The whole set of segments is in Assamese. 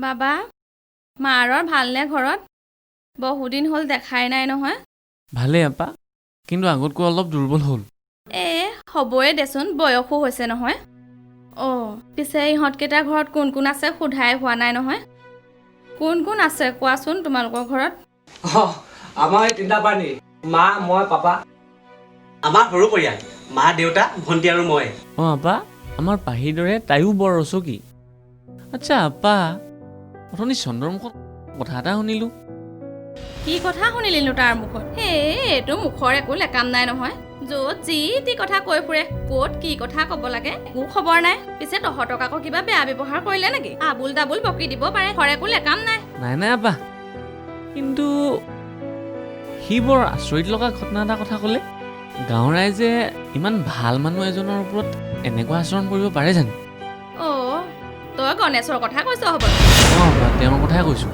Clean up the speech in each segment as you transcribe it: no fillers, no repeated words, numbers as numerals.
বাবা মাৰৰ ভালনে ঘৰত? বহুদিন হ'ল দেখাই নাই নহয়। ভালেই আপা, কিন্তু আগতকৈ অলপ দুৰ্বল হ'ল। হ'বই দেচোন, বয়সো হৈছে নহয়। পিছে ইহঁতকেইটাৰ ঘৰত কোন কোন আছে সোধাই হোৱা নাই নহয়। কোন কোন আছে কোৱাচোন তোমালোকৰ ঘৰত? আমাৰ এই তিনিটা প্ৰাণী, মা, মই, পাপা। আমাৰ সৰু পৰিয়াল, মা, দেউতা, ভণ্টি আৰু মই। আপা, আমাৰ পাহিৰ দৰে তাইও বৰ ৰচকী। আচ্ছা আপা, অথনি চন্দ্ৰমুখত কথা এটা শুনিলোঁ। কি কথা শুনিলিনো তাৰ মুখত? এইটো মুখৰ একো লেকাম নাই নহয়। য'ত যি টি কথা কৈ ফুৰে, ক'ত কি কথা ক'ব লাগে একো খবৰ নাই। পিছে তহঁতক আকৌ কিবা বেয়া ব্যৱহাৰ কৰিলে নেকি? আবুল দাবুল বকি দিব পাৰে, ঘৰ একো লেকাম নাই। নাই আপা, কিন্তু সি বৰ আচৰিত লগা ঘটনা এটা কথা ক'লে। গাঁৱৰ ৰাইজে ইমান ভাল মানুহ এজনৰ ওপৰত এনেকুৱা আচৰণ কৰিব পাৰে জানো? তই গণেশৰ কথা কৈছ হ'ব? আপা, তেওঁৰ কথাই কৈছোঁ।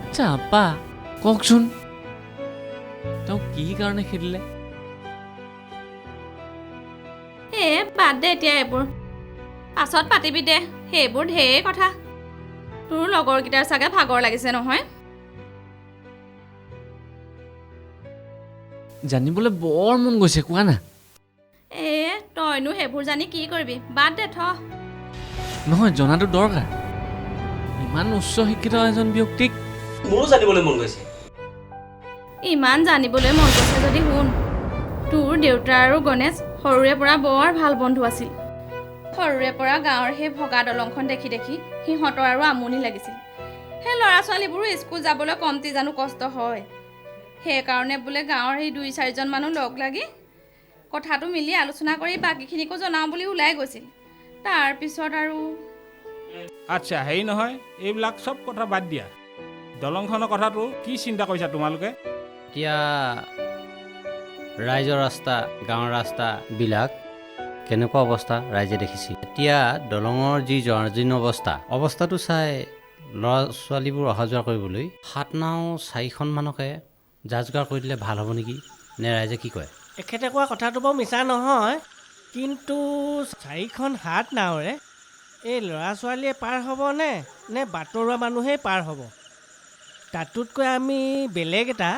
আচ্ছা আপা, কওকচোন তেওঁ কি কাৰণে খেদিলে? বাদ দে এতিয়া এইবোৰ, পাছত পাতিবি দে। সেইবোৰ ঢেৰ কথা। তোৰ লগৰকেইটাৰ চাগে ভাগৰ লাগিছে নহয়। জানিবলৈ বৰ মন গৈছে, কোৱা না। তইনো সেইবোৰ জানি কি কৰিবি, বাদ দে থ। নহয়, জনাটো দৰকাৰ। ইমান উচ্চ শিক্ষিত এজন ব্যক্তিক মোৰো জানিবলৈ মন গৈছে। ইমান জানিবলৈ মন গৈছে যদি শুন। তোৰ দেউতা আৰু গণেশ সৰুৰে পৰা বৰ ভাল বন্ধু আছিল। সৰুৰে পৰা গাঁৱৰ সেই ভগা দলংখন দেখি দেখি সিহঁতৰ আৰু আমনি লাগিছিল। সেই ল'ৰা ছোৱালীবোৰো স্কুল যাবলৈ কমটি জানো কষ্ট হয়। সেইকাৰণে বোলে গাঁৱৰ এই 2-4জন মানুহ লগ লাগি কথাটো মিলি আলোচনা কৰি বাকীখিনিকো জনাওঁ বুলি ওলাই গৈছিল। তাৰপিছত আৰু আচ্ছা, হেৰি নহয়, এইবিলাক চব কথা বাদ দিয়া। দলংখনৰ কথাটো কি চিন্তা কৰিছা তোমালোকে? এতিয়া ৰাইজৰ ৰাস্তা, গাঁৱৰ ৰাস্তাবিলাক কেনেকুৱা অৱস্থা ৰাইজে দেখিছিল। এতিয়া দলঙৰ যি জৰাজীৰ্ণ অৱস্থাটো চাই ল'ৰা ছোৱালীবোৰ অহা যোৱা কৰিবলৈ 7 নাও 4খনমানকে যা যোগাৰ কৰি দিলে ভাল হ'ব নেকি? নে ৰাইজে কি কয়? এখেতে কোৱা কথাটো বাৰু মিছা নহয়, কিন্তু 4খন 7 নাৱেৰে এই ল'ৰা ছোৱালীয়ে পাৰ হ'বনে নে বাটৰুৱা মানুহেই পাৰ হ'ব? তাতোতকৈ আমি বেলেগ এটা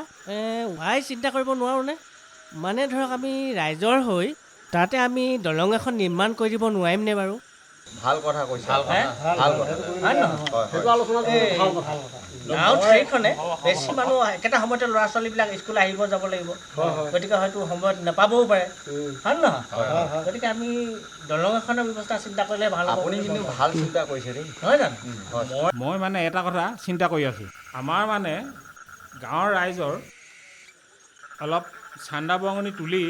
উপায় চিন্তা কৰিব নোৱাৰোঁনে? মানে ধৰক আমি ৰাইজৰ হৈ তাতে আমি দলং এখন নিৰ্মাণ কৰি দিব নোৱাৰিমনে বাৰু? ভাল কথা কৈছে। গাঁৱত 4খনে বেছি মানুহ একেটা সময়তে ল'ৰা ছোৱালীবিলাক স্কুল আহিব যাব লাগিব, গতিকে হয়তো সময়ত নাপাবও পাৰে, হয় নহয়? গতিকে আমি দলং এখনৰ ব্যৱস্থা চিন্তা কৰিলে ভাল হ'ব। আপুনি কিন্তু ভাল চিন্তা কৰিছে দেই, নহয় জানো? মই মানে এটা কথা চিন্তা কৰি আছোঁ। আমাৰ মানে গাঁৱৰ ৰাইজৰ অলপ চান্দা বৰঙণি তুলি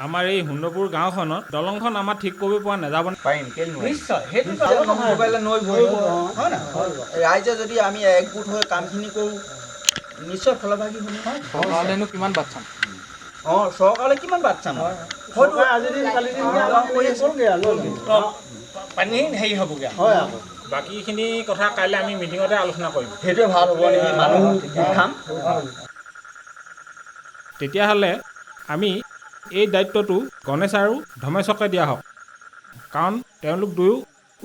আমাৰ এই সুন্দৰপুৰ গাঁওখনত দলংখন আমাৰ ঠিক কৰিব পৰা নাযাব? পাৰিম, কেলে নোৱাৰিম? নিশ্চয়, সেইটো ৰাইজে যদি আমি একগোট হৈ কামখিনি কৰোঁ, নিশ্চয় ফলভাগী হ'ম। চৰকাৰলেনো কিমান বাট চাম? চৰকাৰলৈ কিমান বাট চাম? পানী হেৰি হ'বগৈ। বাকীখিনি কথা কাইলৈ আমি মিটিঙতে আলোচনা কৰিম। সেইটোৱে ভাল হ'ব নেকি? মানুহ খাম। তেতিয়াহ'লে আমি এই দায়িত্বটো গণেশ আৰু ধমেশকে দিয়া হওক, কাৰণ তেওঁলোক দুয়ো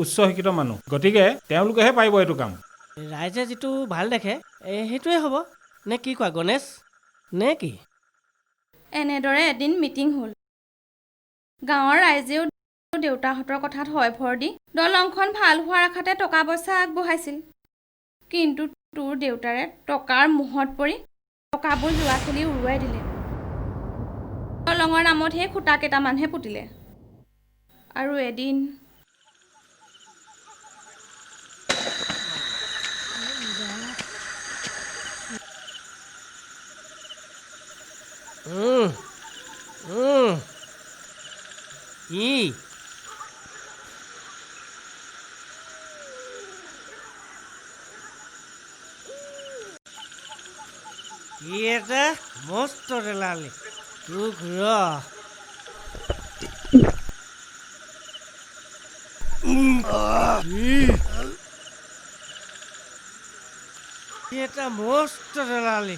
উচ্চ শিক্ষিত মানুহ, গতিকে তেওঁলোকেহে পাৰিব এইটো কাম। ৰাইজে যিটো ভাল দেখে সেইটোৱে হ'ব, নে কি কোৱা গণেশ, নে কি? এনেদৰে এদিন মিটিং হ'ল। গাঁৱৰ ৰাইজেও দেউতাহঁতৰ কথাত হয় ভৰ দি দলংখন ভাল হোৱাৰ আশাতে টকা পইচা আগবঢ়াইছিল। কিন্তু তোৰ দেউতাৰে টকাৰ মোহত পৰি টকাবোৰ যোৱা খেলি উৰুৱাই দিলে। দলঙৰ নামত সেই খুটা কেইটামানহে পুতিলে। আৰু এদিন কি এটা মস্ত দেলালি তোক এটা মস্ত দেলালি।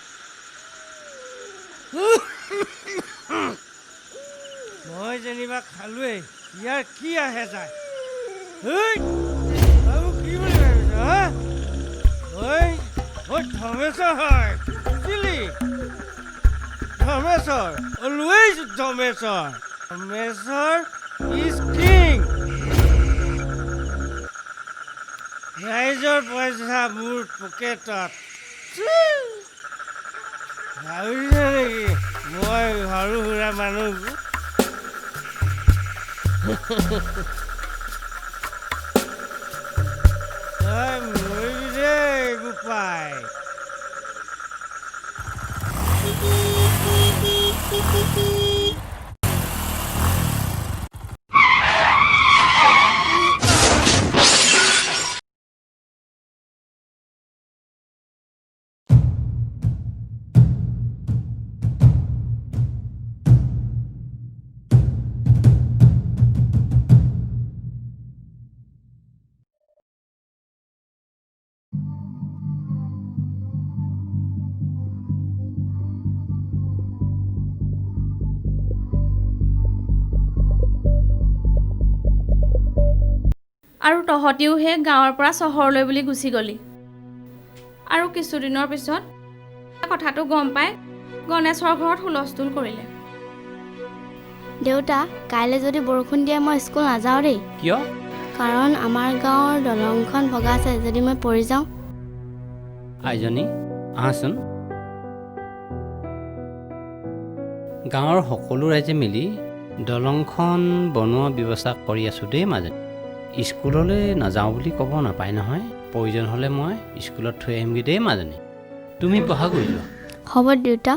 মই যেনিবা খালোৱেই, ইয়াৰ কি আহে যায়? কি বুলি ভাবিছ? ঐ ধৰ্মেশ্বৰ হয় বুজিলি Dharmeswar always Dharmeswar Dharmeswar is king ৰাইজৰ পইচা মোৰ পকেটত ভাবিছে নেকি মই সৰু সুৰা মানুহ তই মৰিবি দেই গোপাই আৰু তহঁতিও সেই গাঁৱৰ পৰা চহৰলৈ বুলি গুচি গলি আৰু কিছুদিনৰ পিছত কথাটো গম পাই গণেশৰ ঘৰত হুলস্থুল কৰিলে। দেউতা কাইলৈ যদি বৰষুণ দিয়ে মই স্কুল নাযাওঁ দেই কিয় কাৰণ আমাৰ গাঁৱৰ দলংখন ভগা আছে যদি মই পৰি যাওঁ আইজনী আহাচোন গাঁৱৰ সকলো ৰাইজে মিলি দলংখন বনোৱা ব্যৱস্থা কৰি আছোঁ দেই মাজে স্কুললৈ নাযাওঁ বুলি ক'ব নাপায় নহয় প্ৰয়োজন হ'লে মই স্কুলত থৈ আহিমগৈ দেই মাজনী তুমি পঢ়া কৰি যোৱা হ'ব দেউতা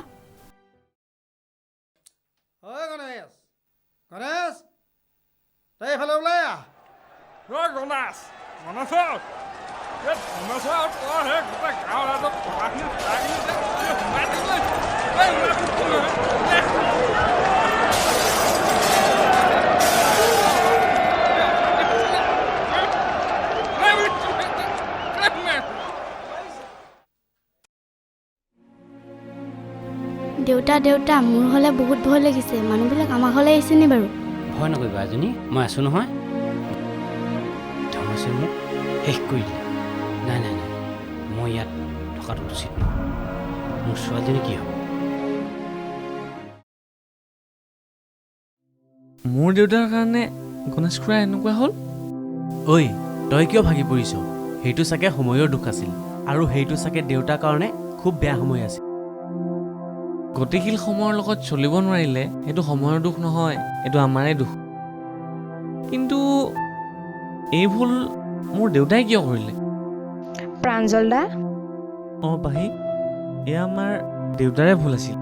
গণেশ তই এইফালে ওলাই আহ দেউতা দেউতা মোৰ হ'লে বহুত ভয় লাগিছে মানুহবিলাক আমাৰ ঘৰলৈ আহিছে নি বাৰু ভয় নকৰিবা এজনী মই আছোঁ নহয় ধৰ্মছে মোক শেষ কৰি দিলে নাই নাই নাই মই ইয়াত থকাটো উচিত নহয় মোৰ ছোৱালীজনী কি হ'ব মোৰ দেউতাৰ কাৰণে গণেশ খুৰা এনেকুৱা হ'ল ঐ তই কিয় ভাগি পৰিছ সেইটো চাগে সময়ৰ দুখ আছিল আৰু সেইটো চাগে দেউতাৰ কাৰণে খুব বেয়া সময় আছিল গতিশীল সময়ৰ লগত চলিব নোৱাৰিলে সেইটো সময়ৰ দুখ নহয় এইটো আমাৰে দুখ কিন্তু এই ভুল মোৰ দেউতাই কিয় কৰিলে প্ৰাঞ্জল দা অঁ পাহি এয়া আমাৰ দেউতাৰে ভুল আছিল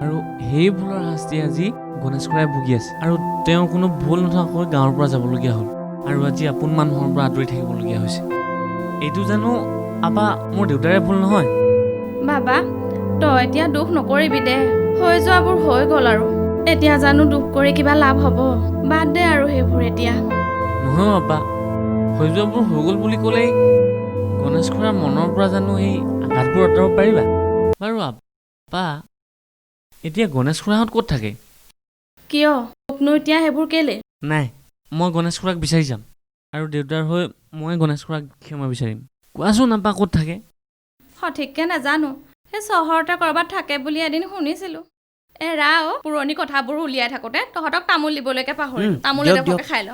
আৰু সেই ভুলৰ শাস্তি আজি গণেশ খুৰাই ভুগি আছে আৰু তেওঁ কোনো ভুল নথকাকৈ গাঁৱৰ পৰা যাবলগীয়া হ'ল আৰু আজি আপোন মানুহৰ পৰা আঁতৰি থাকিবলগীয়া হৈছে এইটো জানো আপা মোৰ দেউতাৰে ভুল নহয় বাবা তই এতিয়া দুখ নকৰিবি দে হৈ যোৱাবোৰ হৈ গ'ল আৰু এতিয়া জানো দুখ কৰি কিবা লাভ হ'ব বাদ দে আৰু সেইবোৰ এতিয়া নহয় আপা হৈ যোৱাবোৰ হৈ গ'ল বুলি ক'লেই গণেশ খুৰাৰ মনৰ পৰা জানো এই আঘাতবোৰ আঁতৰাব পাৰিবা বাৰু আপা এতিয়া গণেশ খুৰাহঁত ক'ত থাকে কিয় তোকনো এতিয়া সেইবোৰ কেলে নাই মই গণেশ খুৰাক বিচাৰি যাম আৰু দেউতাৰ হৈ মই গণেশ খুৰাক ক্ষমা বিচাৰিম কোৱাচোন আপা ক'ত থাকে সঠিককৈ নাজানো সেই চহৰতে ক'ৰবাত থাকে বুলি এদিন শুনিছিলোঁ এৰা পুৰণি কথাবোৰ উলিয়াই থাকোঁতে তহঁতক তামোল দিবলৈকে পাহৰিলোঁ তামোল এডোখৰকে খাই ল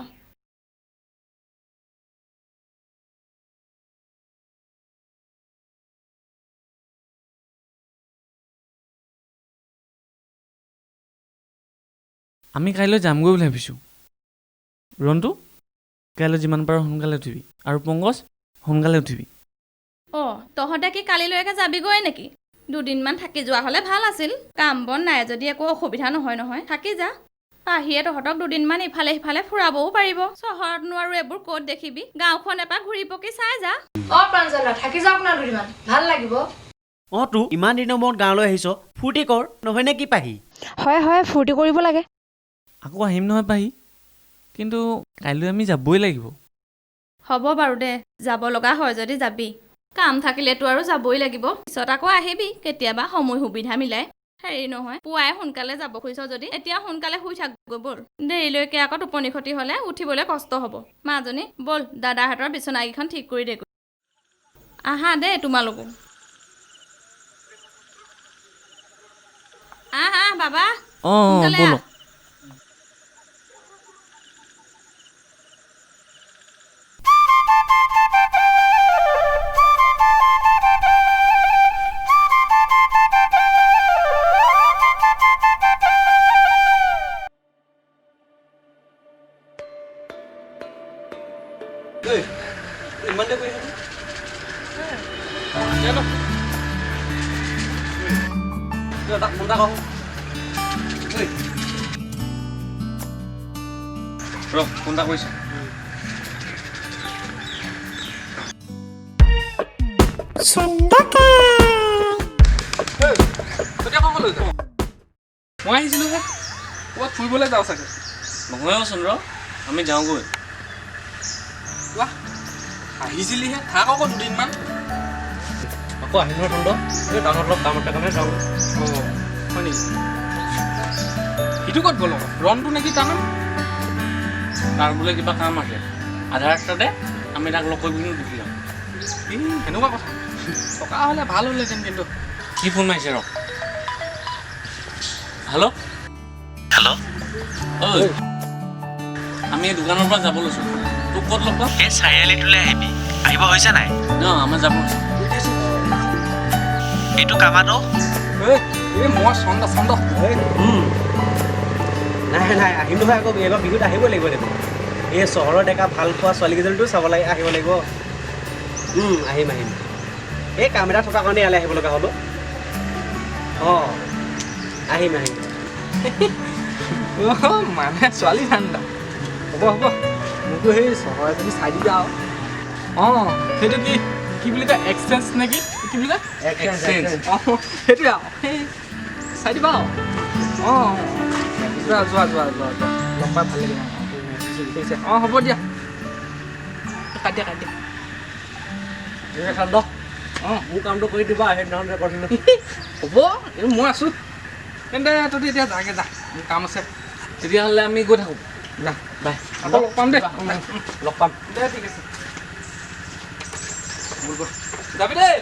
আমি কাইলৈ যামগৈ বুলি ভাবিছোঁ ৰন্তু কাইলৈ যিমান পাৰোঁ সোনকালে উঠিবি আৰু পংকজ সোনকালে উঠিবি অঁ তহঁতে কি কালিলৈকে যাবিগৈ নেকি দুদিনমান থাকি যোৱা হ'লে ভাল আছিল কাম বন নাই যদি একো অসুবিধা নহয় থাকি যা পাহিয়ে তহঁতক দুদিনমান ইফালে সিফালে ফুৰাবও পাৰিব চহৰতনো আৰু এইবোৰ ক'ত দেখিবি গাঁওখন এপাক ঘূৰি পকি চাই যা প্ৰাঞ্জল থাকি যাওক না দুদিনমান ভাল লাগিব অঁ তো ইমান দিনৰ মূৰত গাঁৱলৈ আহিছ ফূৰ্তি কৰ নহয়নে কি পাহি হয় হয় ফূৰ্তি কৰিব লাগে আকৌ আহিম নহয় পাহি কিন্তু কাইলৈ আমি যাবই লাগিব হ'ব বাৰু দে যাব লগা হয় যদি যাবি কাম থাকিলেতো আৰু যাবই লাগিব পিছত আকৌ আহিবি কেতিয়াবা সময় সুবিধা মিলাই হেৰি নহয় পুৱাই সোনকালে যাব খুজিছ যদি এতিয়া সোনকালে শুই থাকগৈ ব'ল দেৰিলৈকে আকৌ টোপনি ক্ষতি হ'লে উঠিবলৈ কষ্ট হ'ব মাজনী ব'ল দাদাহঁতৰ বিচনাকেইখন ঠিক কৰি দেগৈ আহা দেই তোমালোকো আহা বাবা অঁ সোনকালে ব'লক আহ। ইমান দেৰি কৰি তাক ফোন এটা কৰোঁ ৰ ফোন এটা কৰিছোঁ মই আহিছিলোঁহে ক'ৰবাত ফুৰিবলৈ যাওঁ চাগে নহয় অ' চন্দ্ৰ আমি যাওঁগৈ কোৱা আহিছিলিহে থাক আকৌ দুদিনমান আকৌ আহিম নহয় তন্দ এই টাউনত অলপ কাম এটা কাৰণে যাওঁ অঁ হয় নেকি সিটো ক'ত গ'ল আকৌ ৰণটো নেকি তাৰ নাম তাৰ বোলে কিবা কাম আছে আধা ৰাস্তাতে আমি তাক লগ কৰিবলৈ গুচি যাম ই সেনেকুৱা কথা টকা হ'লে ভাল হ'লহেঁতেন কিন্তু কি ফোন মাৰিছে ৰ হেল্ল' হেল্ল' ঐ আমি এই দোকানৰ পৰা যাব লৈছোঁ তোক ক'ত লগ পাম এই চাৰিআলিটোলৈ আহিবি আহিব হৈছে নাই ন আমাৰ যাব লৈছোঁ এইটো কামাতো এই মই চন্দ নাই আহিম নহয় আকৌ এইবাৰ বিহুত আহিবই লাগিব দেখোন এই চহৰৰ ডেকা ভাল পোৱা ছোৱালীকেইজনীটো চাব লাগে আহিব লাগিব আহিম এই কাম এটা থকাৰ কাৰণে ইয়ালৈ আহিব লগা হ'ব অঁ আহিম মানে ছোৱালী ঠাণ্ডা হ'ব মোকো সেই চহৰ এজনী চাই দিবা আৰু অঁ সেইটো কি বুলি কয় এক্সচেঞ্জ নে কি বুলি কয় এক্সচেঞ্জ অঁ সেইটোৱে আৰু সেই চাই দিবা আৰু অঁ যোৱা লগ পাই ভাল লাগিল অঁ হ'ব দিয়া কাট দিয়া ঠাণ্ড অঁ মোৰ কামটো কৰি দিবা সেইদিনাখন ৰেকৰ্ডিং হ'ব এই মই আছোঁ তেন্তে তহঁতি এতিয়া যাগে যা মোৰ কাম আছে তেতিয়াহ'লে আমি গৈ থাকোঁ যা বাই আকৌ লগ পাম দেই লগ পাম দে ঠিক আছে যাবি দেই